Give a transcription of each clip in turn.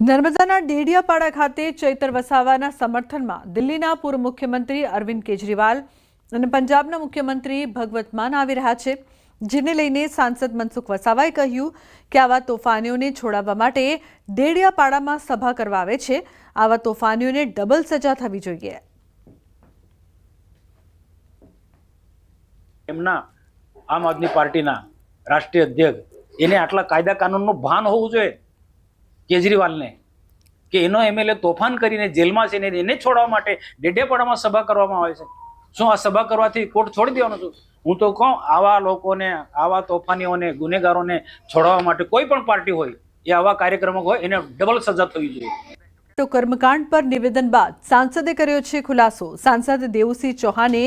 નર્મદાના ડેડિયાપાડા ખાતે ચૈતર વસાવાના સમર્થનમાં દિલ્હીના પૂર્વ મુખ્યમંત્રી અરવિંદ કેજરીવાલ અને પંજાબના મુખ્યમંત્રી ભગવત માન આવી રહ્યા છે, જેને લઈને સાંસદ મનસુખ વસાવાએ કહ્યું કે આવા તોફાનીઓને છોડાવવા માટે ડેડિયાપાડામાં સભા કરવા આવે છે, આવા તોફાનીઓને ડબલ સજા થવી જોઈએ। એમના આમ આદમી પાર્ટીના રાષ્ટ્રીય અધ્યક્ષ એને આટલા કાયદા કાનૂનનું ભાન હોવું જોઈએ કેજરીવાલને કે એનો એમએલએ તોફાન કરીને જેલમાં છે ને એને છોડવા માટે ડેડિયાપાડામાં સભા કરવામાં આવે છે। શું આ સભા કરવાથી કોર્ટ છોડી દેવાનો છું? હું તો કહું આવા લોકોને, આવા તોફાનીઓને, ગુનેગારોને છોડવા માટે કોઈ પણ પાર્ટી હોય એ આવા કાર્યક્રમો હોય એને ડબલ સજા થવી જોઈએ। તો કર્મકાંડ પર નિવેદન બાદ સાંસદે કર્યો છે ખુલાસો। સાંસદ દેવુસિંહ ચૌહાણે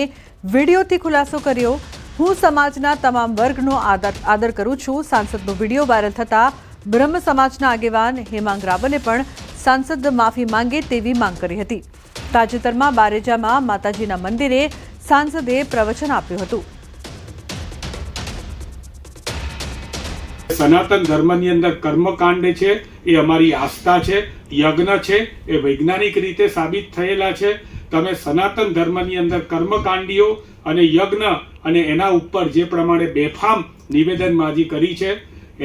વિડીયોથી ખુલાસો કર્યો। હું સમાજના તમામ વર્ગનો આદર કરું છું। સાંસદનો વિડીયો વાયરલ થતા બ્રહ્મ સમાજના આગેવાન હેમાંગ રાવલે પણ સાંસદ માફી માંગે તેવી માંગ કરી હતી। તાજેતરમાં બારેજામાં માતાજીના મંદિરે સાંસદે પ્રવચન આપ્યું હતું। સનાતન ધર્મની અંદર કર્મકાંડ છે એ અમારી આસ્થા છે, યજ્ઞ છે એ વૈજ્ઞાનિક રીતે સાબિત થયેલા છે। તમે સનાતન ધર્મની અંદર કર્મકાંડીઓ અને યજ્ઞ અને એના ઉપર જે પ્રમાણે બેફામ નિવેદનબાજી કરી છે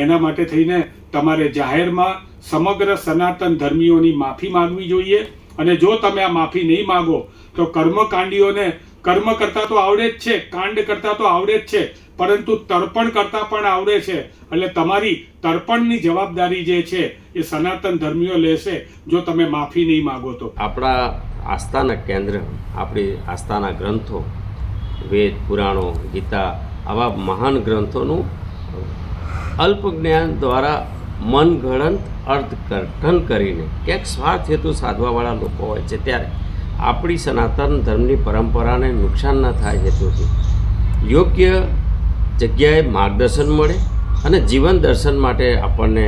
એના માટે થઈને તમારે જાહેરમાં સમગ્ર સનાતન ધર્મીઓની માફી માંગવી જોઈએ। અને જો તમે આ માફી નહીં માંગો તો કર્મકાંડીઓને કર્મ કરતા તો આવડે જ છે, કાંડ કરતા તો આવડે જ છે, પરંતુ તર્પણ કરતા પણ આવડે છે। એટલે તમારી તર્પણની જવાબદારી જે છે એ સનાતન ધર્મીઓ લેશે જો તમે માફી નહીં માંગો તો। આપણા આસ્થાના કેન્દ્ર, આપણી આસ્થાના ગ્રંથો, વેદ, પુરાણો, ગીતા, આવા મહાન ગ્રંથોનું અલ્પ જ્ઞાન દ્વારા મનગણત અર્થઘટન કરીને ક્યાંક સ્વાર્થ હેતુ સાધવાવાળા લોકો હોય છે, ત્યારે આપણી સનાતન ધર્મની પરંપરાને નુકસાન ન થાય હેતુથી યોગ્ય જગ્યાએ માર્ગદર્શન મળે અને જીવન દર્શન માટે આપણને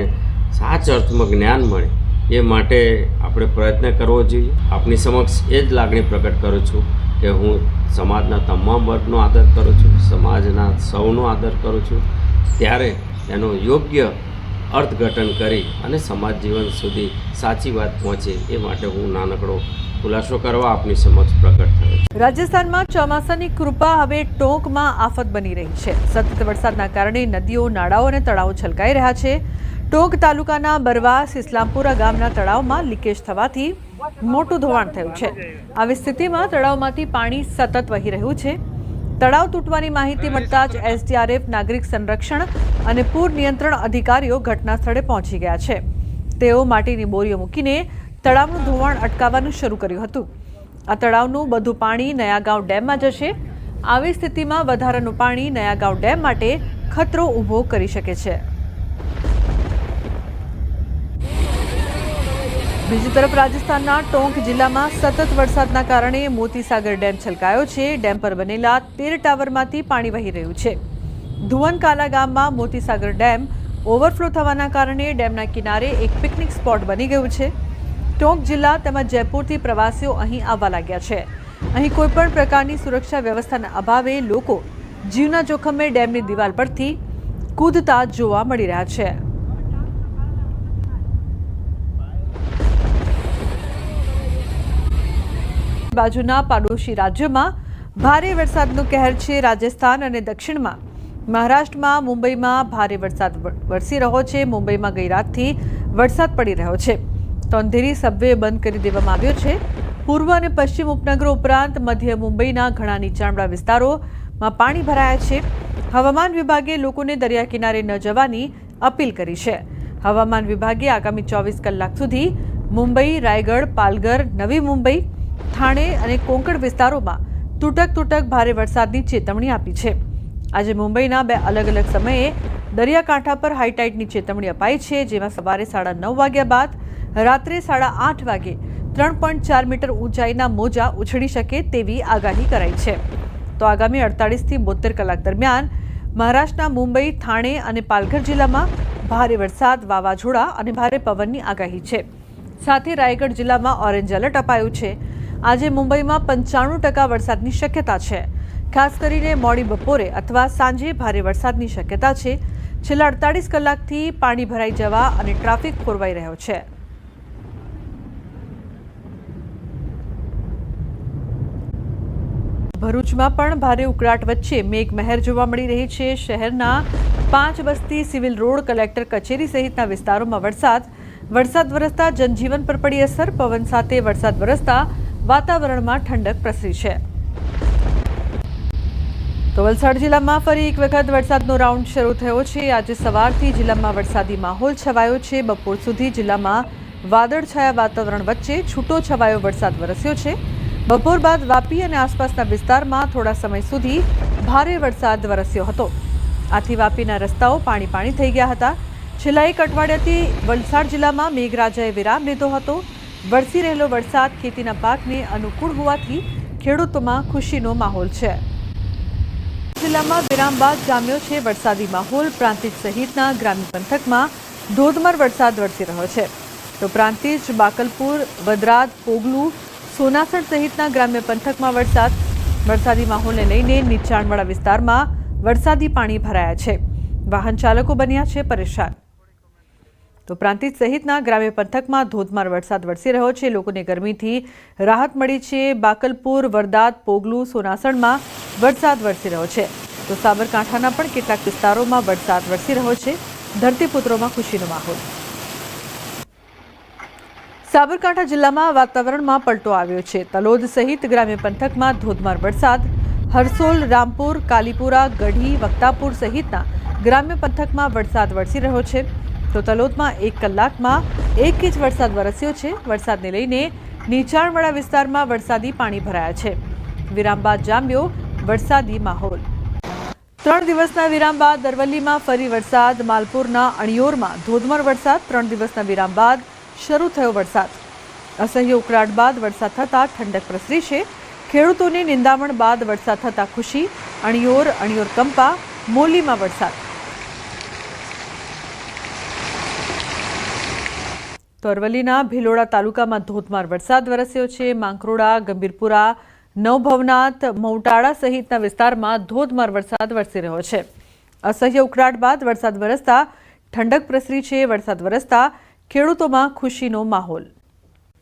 સાચા અર્થમાં જ્ઞાન મળે એ માટે આપણે પ્રયત્ન કરવો જોઈએ। આપની સમક્ષ એ જ લાગણી પ્રગટ કરું છું કે હું સમાજના તમામ વર્ગનો આદર કરું છું, સમાજના સૌનો આદર કરું છું, ત્યારે એનો યોગ્ય અર્થઘટન કરી અને સમાજ જીવન સુધી સાચી વાત પહોંચે એ માટે હું નાનકડો ખુલાસો કરવા આપની સમક્ષ પ્રગટ થયો। રાજસ્થાનમાં ચોમાસાની કૃપા હવે ટોંકમાં આફત બની રહી છે। સતત વરસાદના કારણે નદીઓ, નાળાઓ અને તળાવો છલકાઈ રહ્યા છે। ટોંક તાલુકાના બરવાસ ઇસ્લામપુરા ગામના તળાવમાં લીકેજ થવાથી મોટું ધોવાણ થયું છે। આવી સ્થિતિમાં તળાવમાંથી પાણી સતત વહી રહ્યું છે। તળાવ તૂટવાની માહિતી મળતા જ એસડીઆરએફ, નાગરિક સંરક્ષણ અને પૂર નિયંત્રણ અધિકારીઓ ઘટના સ્થળે પહોંચી ગયા છે। તેઓ માટીની બોરીઓ મૂકીને તળાવનું ધોવાણ અટકાવવાનું શરૂ કર્યું હતું। આ તળાવનું બધું પાણી નયાગાંવ ડેમમાં જશે। આવી સ્થિતિમાં વધારાનું પાણી નયાગાંવ ડેમ માટે ખતરો ઊભો કરી શકે છે। બીજી તરફ રાજસ્થાનના ટોંક જિલ્લામાં સતત વરસાદના કારણે મોતીસાગર ડેમ છલકાયો છે। ડેમ પર બનેલા 13 ટાવરમાંથી પાણી વહી રહ્યું છે। ધુવનકાલા ગામમાં મોતીસાગર ડેમ ઓવરફ્લો થવાના કારણે ડેમના કિનારે એક પિકનિક સ્પોટ બની ગયું છે। ટોંક જિલ્લા તેમજ જયપુરથી પ્રવાસીઓ અહીં આવવા લાગ્યા છે। અહીં કોઈપણ પ્રકારની સુરક્ષા વ્યવસ્થાના અભાવે લોકો જીવના જોખમે ડેમની દિવાલ પરથી કૂદતા જોવા મળી રહ્યા છે। બાજુના પાડોશી રાજ્યોમાં ભારે વરસાદનો કહેર છે। રાજસ્થાન અને દક્ષિણમાં મહારાષ્ટ્રમાં, મુંબઈમાં ભારે વરસાદ વરસી રહ્યો છે। મુંબઈમાં ગઈ રાતથી વરસાદ પડી રહ્યો છે તો અંધેરી સબવે બંધ કરી દેવામાં આવ્યો છે। પૂર્વ અને પશ્ચિમ ઉપનગરો ઉપરાંત મધ્ય મુંબઈના ઘણા નીચાણવાળા વિસ્તારોમાં પાણી ભરાયા છે। હવામાન વિભાગે લોકોને દરિયા કિનારે ન જવાની અપીલ કરી છે। હવામાન વિભાગે આગામી 24 કલાક સુધી મુંબઈ, રાયગઢ, પાલઘર, નવી મુંબઈ, થાણે અને કોંકણ વિસ્તારોમાં તૂટક ભારે વરસાદની ચેતવણી આપી છે। આજે મુંબઈના 2 અલગ અલગ સમયે દરિયાકાંઠા પર હાઈટાઈડની ચેતવણી અપાઈ છે, જેમાં સવારે 9:30 વાગ્યા બાદ રાત્રે 8:30 વાગે 3.4 મીટર ઊંચાઈના મોજા ઉછળી શકે તેવી આગાહી કરાઈ છે। તો આગામી 48 થી 72 કલાક દરમિયાન મહારાષ્ટ્રના મુંબઈ, થાણે અને પાલઘર જિલ્લામાં ભારે વરસાદ, વાવાઝોડા અને ભારે પવનની આગાહી છે। સાથે રાયગઢ જિલ્લામાં ઓરેન્જ એલર્ટ અપાયું છે। આજે મુંબઈમાં 95% વરસાદની શક્યતા છે। ખાસ કરીને મોડી બપોરે અથવા સાંજે ભારે વરસાદની શક્યતા છે। છેલ્લા 48 કલાકથી પાણી ભરાઈ જવા અને ટ્રાફિક ખોરવાઈ રહ્યો છે। ભરૂચમાં પણ ભારે ઉકળાટ વચ્ચે મેઘમહેર જોવા મળી રહી છે. શહેરના 5 બસ્તી, સિવિલ રોડ, કલેક્ટર કચેરી સહિતના વિસ્તારોમાં વરસાદ વરસતા જનજીવન પર પડી અસર. પવન સાથે વરસાદ વરસતા વાતાવરણમાં ઠંડક પ્રસરી છે. તો વલસાડ જિલ્લામાં ફરી એક વખત વરસાદનો રાઉન્ડ શરૂ થયો છે. આજે સવારથી જિલ્લામાં વરસાદી માહોલ છવાયો છે. બપોર સુધી જિલ્લામાં વાદળછાયા વાતાવરણ વચ્ચે છૂટો છવાયો વરસાદ વરસ્યો છે. બપોર બાદ વાપી અને આસપાસના વિસ્તારમાં થોડા સમય સુધી ભારે વરસાદ વરસ્યો હતો. આથી વાપીના રસ્તાઓ પાણી થઈ ગયા હતા. છેલ્લા એક અઠવાડિયાથી વલસાડ જિલ્લામાં મેઘરાજાએ વિરામ લીધો હતો. વરસી રહેલો વરસાદ ખેતીના પાકને અનુકૂળ હોવાથી ખેડૂતોમાં ખુશીનો માહોલ છે. જિલ્લામાં વિરામ બાદ જામ્યો છે વરસાદી માહોલ. પ્રાંતિજ સહિતના ગ્રામ્ય પંથકમાં ધોધમાર વરસાદ વરસી રહ્યો છે. તો પ્રાંતિજ, બાકલપુર, વદરાદ, પોગલું, સોનાસણ સહિતના ગ્રામ્ય પંથકમાં વરસાદી માહોલને લઈને નીચાણવાળા વિસ્તારમાં વરસાદી પાણી ભરાયા છે. વાહન ચાલકો બન્યા છે પરેશાન. તો પ્રાંતિજ સહિતના ગ્રામ્ય પંથકમાં ધોધમાર વરસાદ વરસી રહ્યો છે. લોકોને ગરમીથી રાહત મળી છે. બાકલપુર, વરદાદ, પોગલું, સોનાસણમાં વરસાદ વરસી રહ્યો છે. તો સાબરકાંઠાના પણ કેટલાક વિસ્તારોમાં વરસાદ વરસી રહ્યો છે. ધરતીપુત્રોમાં ખુશીનો માહોલ. સાબરકાંઠા જિલ્લામાં વાતાવરણમાં પલટો આવ્યો છે. તલોદ સહિત ગ્રામ્ય પંથકમાં ધોધમાર વરસાદ. હરસોલ, રામપુર, કાલીપુરા, ગઢી, વક્તાપુર સહિતના ગ્રામ્ય પંથકમાં વરસાદ વરસી રહ્યો છે. તો તલોદમાં 1 કલાકમાં 1 ઇંચ વરસાદ વરસ્યો છે. વરસાદને લઈને નીચાણવાળા વિસ્તારમાં વરસાદી પાણી ભરાયા છે. વિરામ બાદ જામ્યો વરસાદી માહોલ. 3 દિવસના વિરામ બાદ અરવલ્લીમાં ફરી વરસાદ. માલપુરના અણિયોરમાં ધોધમાર વરસાદ. 3 દિવસના વિરામ બાદ શરૂ થયો વરસાદ. અસહ્ય ઉકળાટ બાદ વરસાદ થતાં ઠંડક પ્રસરી છે. ખેડૂતોને નિંદામણ બાદ વરસાદ થતાં ખુશી. અણિયોર કંપા, મોલીમાં વરસાદ. તો અરવલ્લીના ભિલોડા તાલુકામાં ધોધમાર વરસાદ વરસ્યો છે. માંકરોડા, ગંભીરપુરા, નવભવનાથ, મૌટાળા સહિતના વિસ્તારમાં ધોધમાર વરસાદ વરસી રહ્યો છે. અસહ્ય ઉકળાટ બાદ વરસાદ વરસતા ઠંડક પ્રસરી છે. વરસાદ વરસતા ખેડૂતોમાં ખુશીનો માહોલ.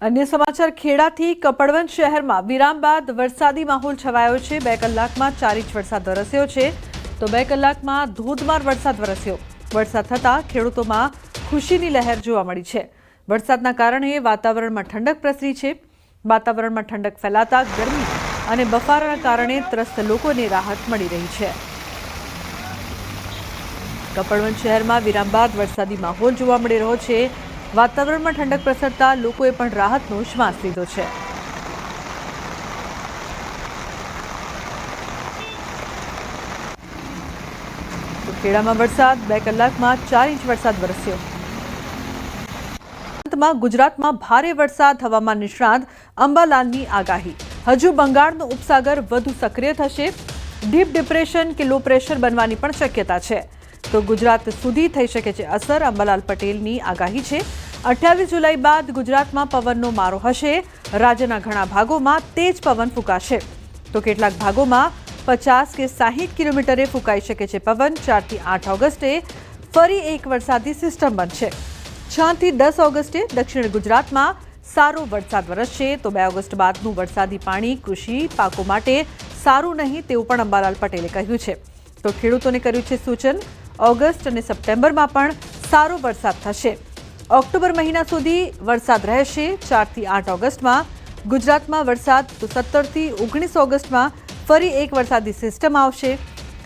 અન્ય સમાચાર, ખેડાથી કપડવંજ શહેરમાં વિરામ બાદ વરસાદી માહોલ છવાયો છે. 2 કલાકમાં 4 ઇંચ વરસાદ વરસ્યો છે. તો 2 કલાકમાં ધોધમાર વરસાદ વરસ્યો. વરસાદ થતાં ખેડૂતોમાં ખુશીની લહેર જોવા મળી છે. વરસાદના કારણે વાતાવરણમાં ઠંડક પ્રસરી છે. વાતાવરણમાં ઠંડક ફેલાતા ગરમી અને બફારાના કારણે ત્રસ્ત લોકોને રાહત મળી રહી છે. કપડવંજ શહેરમાં વિરામ બાદ વરસાદી માહોલ જોવા મળી રહ્યો છે. વાતાવરણમાં ઠંડક પ્રસરતા લોકોએ પણ રાહતનો શ્વાસ લીધો છે. તો ખેડામાં વરસાદ. 2 કલાકમાં 4 ઇંચ વરસાદ વરસ્યો. ગુજરાતમાં ભારે વરસાદ. હવામાન નિષ્ણાત અંબાલાલની આગાહી. હજુ બંગાળનો ઉપસાગર વધુ સક્રિય થશે. ડીપ ડિપ્રેશન કે લો પ્રેશર બનવાની પણ શક્યતા છે. તો ગુજરાત સુધી થઈ શકે છે અસર. અંબાલાલ પટેલની આગાહી છે. 28 જુલાઈ બાદ ગુજરાતમાં પવનનો મારો હશે. રાજ્યના ઘણા ભાગોમાં તેજ પવન ફૂંકાશે. તો કેટલાક ભાગોમાં 50 કે 60 કિલોમીટરે ફૂંકાઈ શકે છે પવન. 4 થી 8 ઓગસ્ટે ફરી એક વરસાદી સિસ્ટમ બનશે. 6 થી 10 ઓગસ્ટે દક્ષિણ ગુજરાતમાં સારો વરસાદ વરસશે. તો 2 ઓગસ્ટ બાદનું વરસાદી પાણી કૃષિ પાકો માટે સારું નહીં તેવું પણ અંબાલાલ પટેલે કહ્યું છે. તો ખેડૂતોને કર્યું છે સૂચન. ઓગસ્ટ અને સપ્ટેમ્બરમાં પણ સારો વરસાદ થશે. ઓક્ટોબર મહિના સુધી વરસાદ રહેશે. 4 થી 8 ઓગસ્ટમાં ગુજરાતમાં વરસાદ. તો 17 થી 19 ઓગસ્ટમાં ફરી એક વરસાદી સિસ્ટમ આવશે.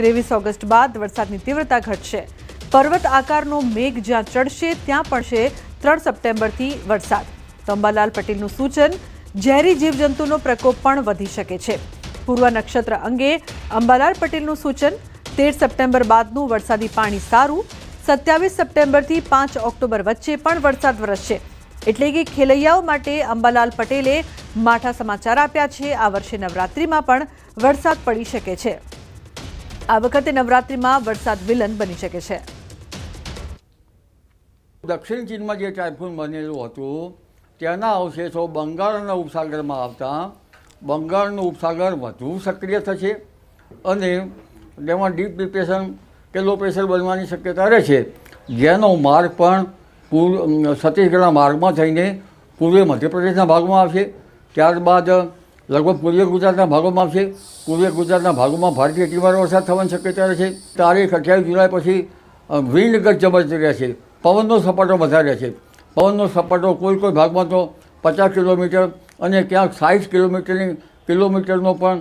23 ઓગસ્ટ બાદ વરસાદની તીવ્રતા ઘટશે. પર્વત આકારનો મેઘ જ્યાં ચડશે ત્યાં પડશે 3 સપ્ટેમ્બરથી વરસાદ. તો અંબાલાલ પટેલનું સૂચન. ઝેરી જીવજંતુનો પ્રકોપ પણ વધી શકે છે. પૂર્વ નક્ષત્ર અંગે અંબાલાલ પટેલનું સૂચન. 13 સપ્ટેમ્બર બાદનું વરસાદી પાણી સારું. 27 સપ્ટેમ્બરથી 5 ઓક્ટોબર વચ્ચે પણ વરસાદ વરસશે. એટલે કે ખેલૈયાઓ માટે અંબાલાલ પટેલે માઠા સમાચાર આપ્યા છે. આ વર્ષે નવરાત્રિમાં પણ વરસાદ પડી શકે છે. આ વખતે નવરાત્રિમાં વરસાદ વિલન બની શકે છે. દક્ષિણ ચીનમાં જે ટાઇફૂન બનેલું હતું તેના અવશેષો બંગાળના ઉપસાગરમાં આવતા બંગાળનો ઉપસાગર વધુ સક્રિય થશે અને તેમાં ડીપ ડિપ્રેશન કે લો પ્રેશર બનવાની શક્યતા રહે છે. જેનો માર્ગ પણ છત્તીસગઢના માર્ગમાં થઈને પૂર્વે મધ્યપ્રદેશના ભાગમાં આવશે. ત્યારબાદ લગભગ પૂર્વીય ગુજરાતના ભાગોમાં આવશે. પૂર્વીય ગુજરાતના ભાગોમાં ભારેથી અતિભારે વરસાદ થવાની શક્યતા રહેશે. તારીખ 28 જુલાઈ પછી વિન્ડ ગત જબરજસ્ત રહેશે. પવનનો સપાટો વધારે રહેશે. પવનનો સપાટો કોઈ ભાગમાં તો 50 કિલોમીટર અને ક્યાંક 60 કિલોમીટરનો પણ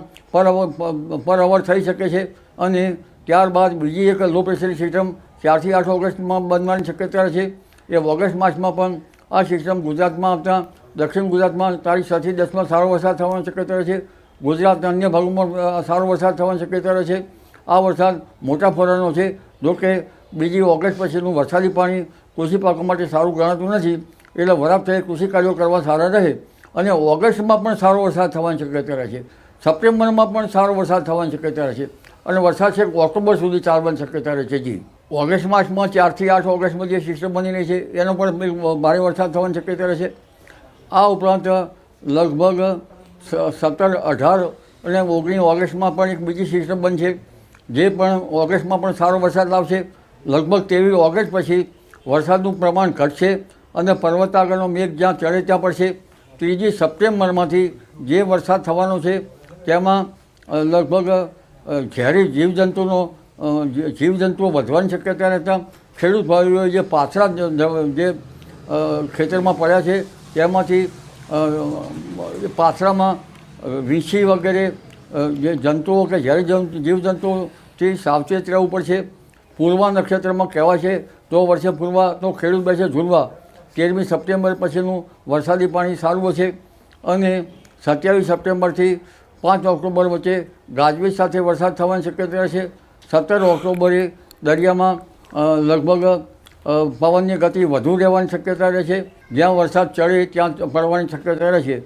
પર અવર થઈ શકે છે. અને ત્યારબાદ બીજી એક લો પ્રેશરની સિસ્ટમ 4 થી 8 ઓગસ્ટમાં બનવાની શક્યતા રહેશે. એ ઓગસ્ટ માસમાં પણ આ સિસ્ટમ ગુજરાતમાં આવતા દક્ષિણ ગુજરાતમાં તારીખ 6 થી 10માં સારો વરસાદ થવાની શક્યતા રહેશે. ગુજરાતના અન્ય ભાગોમાં સારો વરસાદ થવાની શક્યતા રહેશે. આ વરસાદ મોટા ફોરાનો છે. જોકે બીજી ઓગસ્ટ પછીનું વરસાદી પાણી કૃષિ પાકો માટે સારું ગણાતું નથી, એટલે વરાપ થઈ કૃષિ કાર્યો કરવા સારા રહે. અને ઓગસ્ટમાં પણ સારો વરસાદ થવાની શક્યતા રહેશે. સપ્ટેમ્બરમાં પણ સારો વરસાદ થવાની શક્યતા રહેશે. અને વરસાદ છેક ઓક્ટોબર સુધી ચાલવાની શક્યતા રહે છે. જી, ઓગસ્ટ માસમાં 4 થી 8 ઓગસ્ટમાં જે સિસ્ટમ બની રહી છે એનો પણ ભારે વરસાદ થવાની શક્યતા રહેશે. આ ઉપરાંત લગભગ 17, 18 અને 19 ઓગસ્ટમાં પણ એક બીજી સિસ્ટમ બનશે, જે પણ ઓગસ્ટમાં પણ સારો વરસાદ લાવશે. લગભગ 23 ઓગસ્ટ પછી વરસાદનું પ્રમાણ ઘટશે અને પર્વતાગરનો મેઘ જ્યાં ચડે ત્યાં પડશે. 3 સપ્ટેમ્બરમાંથી જે વરસાદ થવાનો છે તેમાં લગભગ ઝેરી જીવજંતુઓ વધવાની શક્યતા રહેતા ખેડૂત ભાઈઓએ જે પાછલા જે ખેતરમાં પડ્યા છે તેમાંથી પાછળામાં વીંછી વગેરે જે જંતુઓ કે ઝેરી જીવજંતુઓથી સાવચેત રહેવું પડશે. પૂર્વા નક્ષત્રમાં કહેવાય છે તો વર્ષે પૂર્વા તો ખેડૂત બેસે ઝૂલવા. 13મી સપ્ટેમ્બર પછીનું વરસાદી પાણી સારું હશે. અને 27 સપ્ટેમ્બરથી 5 ઓક્ટોબર વચ્ચે ગાજવીજ સાથે વરસાદ થવાની શક્યતા રહેશે. 17 ઓક્ટોબરે દરિયામાં લગભગ પવનની ગતિ વધુ રહેવાની શક્યતા રહેશે. જ્યાં વરસાદ ચડે ત્યાં પડવાની શક્યતા રહેશે.